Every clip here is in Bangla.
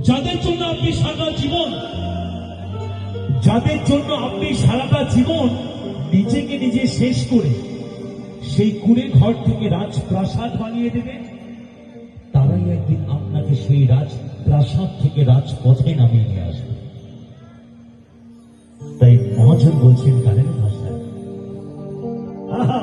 যাদের জন্য আপনি সারাটা জীবন যাদের জন্য আপনি সারাটা জীবন নিজেকে নিজে শেষ করে সেই কুড়ে ঘর থেকে রাজপ্রাসাদ বানিয়ে দেবেন, তারাই একদিন আপনাকে সেই রাজপ্রাসাদ থেকে রাজপথে নামিয়ে নিয়ে আসবে। তাই মহাজন বলছেন গানের ভাষায়, আহা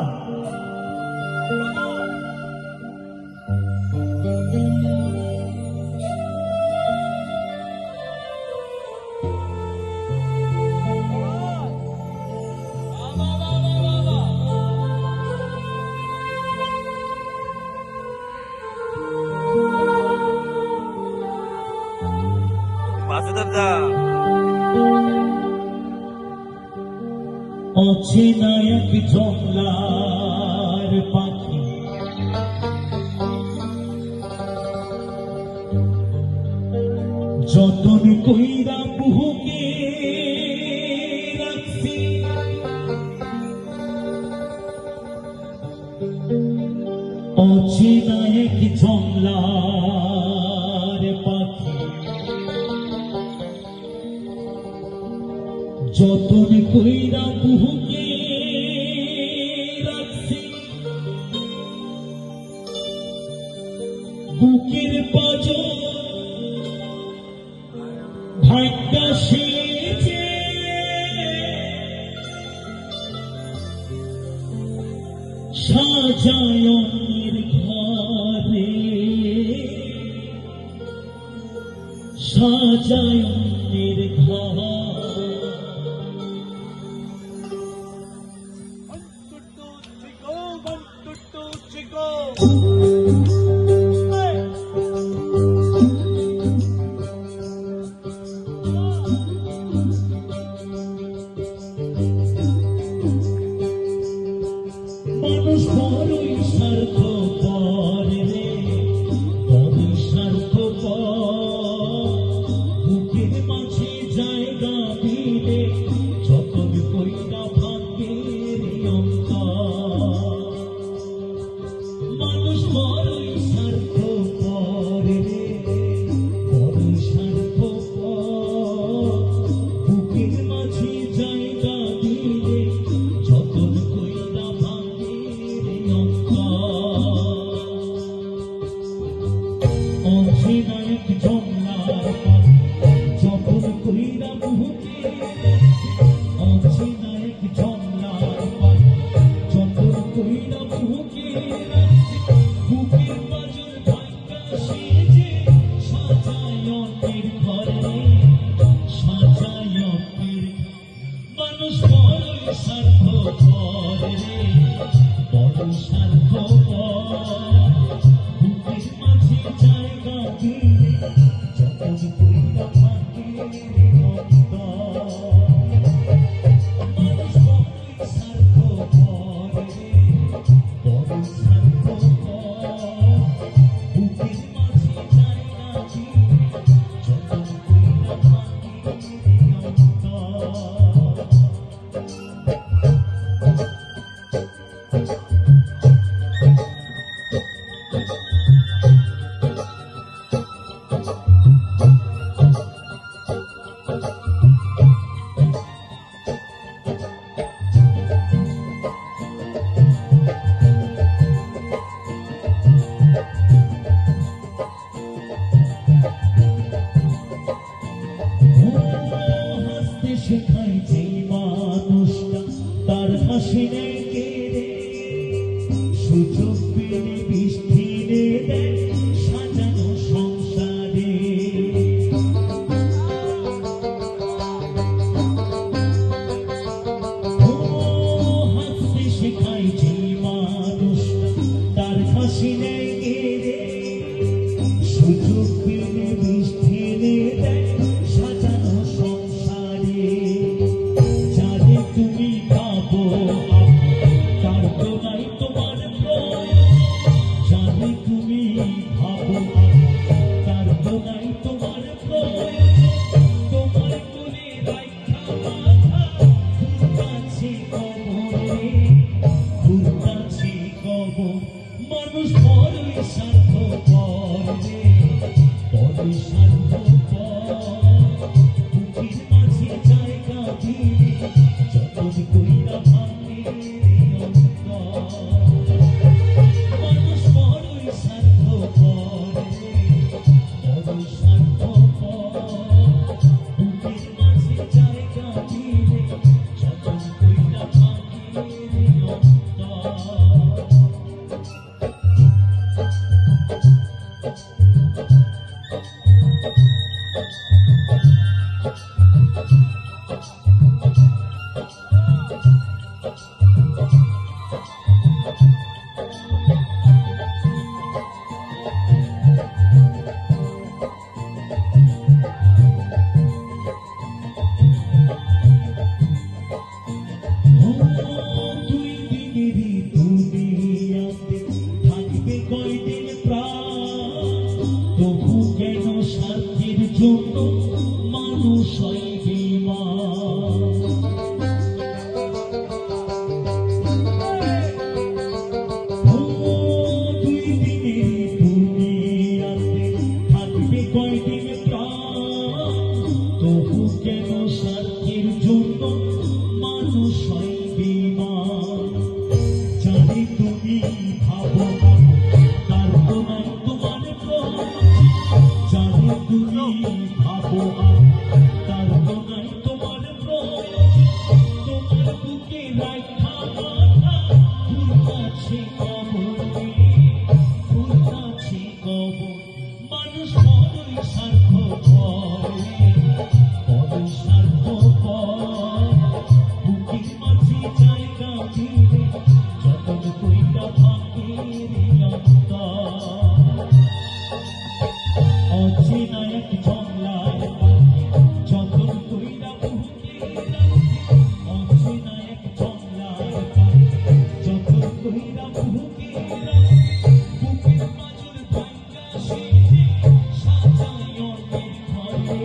অচেনা এক জংলার পাখি যতন কইরা বুকে রাখছি, অচেনা এক জংলার পাখি যতন কইরা বুকে রাখছি, বুকের পাঁজর ভাগ্যা সেজে সাজায়নের ঘরে, সাজায়নের ঘর মানুষ বড়ই স্বার্থপর রে, বড়ই স্বার্থপর, বুকের মাঝে জায়গা দিলে যতন কইরা ভাগ্যের অন্তর। মানুষ বড়ই স্বার্থপর রে, বড়ই স্বার্থপর, বুকের মাঝে জায়গা দিলে যতন কইরা ভাগ্যের অন্তর। অচেনা এক জংলার পাখি যতন কইরা বুকে, অচেনা এক জংলার পাখি যতন কইরা বুকে রাখছি, বুকের পাঁজর ভাগ্যা সেজে সাজায়নের ঘরে, সাজায়নের। মানুষ বড়ই স্বার্থপর রে, বড়ই স্বার্থপর, বুকের মাঝে জায়গা দিলে যতন কইরা ভাগ্যের অন্তর। মানুষ বড়ই স্বার্থপর রে, বড়ই স্বার্থপর, বুকের মাঝে জায়গা দিলে যতন কইরা ভাগ্যের অন্তর। তবু কেন স্বার্থের জন্য মানুষ হয় বেঈমান? ও দুই দিনের দুনিয়াতে থাকবে কয়দিন প্রাণ, তবু কেন স্বার্থের জন্য মানুষ হয় বেঈমান? জানি তুমি ভাবো তার তো নাই তোমার প্রাণ, জানি তুমি ভাবো তার তো নাই তোমার প্রাণ, তোমার বুকে রাখা মাথা ঘুরতাছে কবরে, ঘুরতাছে কবর। মানুষ বড়ই স্বার্থপর, বড়ই স্বার্থপর, বুকের মাঝে জায়গা দিলে যতন কইরা ভাঙের অন্তর। অচেনা এক জংলার পাখি যতন কইরা বুকে রাখে, অচেনা এক জংলার পাখি যতন কইরা বুকে রাখে, বুকের মাঝের ভাঙা সেজে সাজায় অন্যের ঘরে,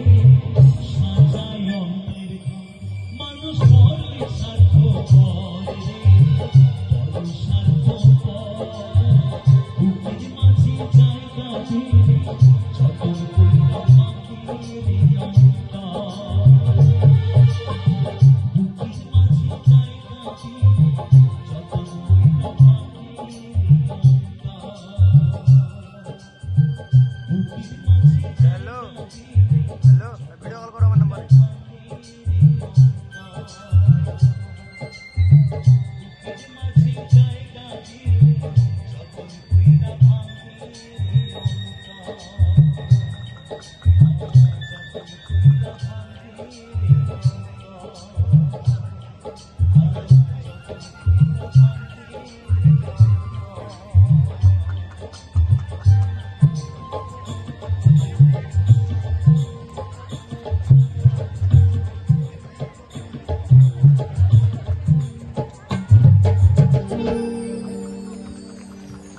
সাজায় অন্যের ঘর। মানুষ বড়ই স্বার্থপর রে, বড়ই স্বার্থপর, বুকের মাঝে জায়গা দিলে যতন কইরা ভাঙের অন্তর। বুকের মাঝে জায়গা দিলে যতন কইরা ভাঙের অন্তর। বুকের মাঝে হ্যালো হ্যালো ভিডিও কল করো আমার নাম্বারে। Thank you.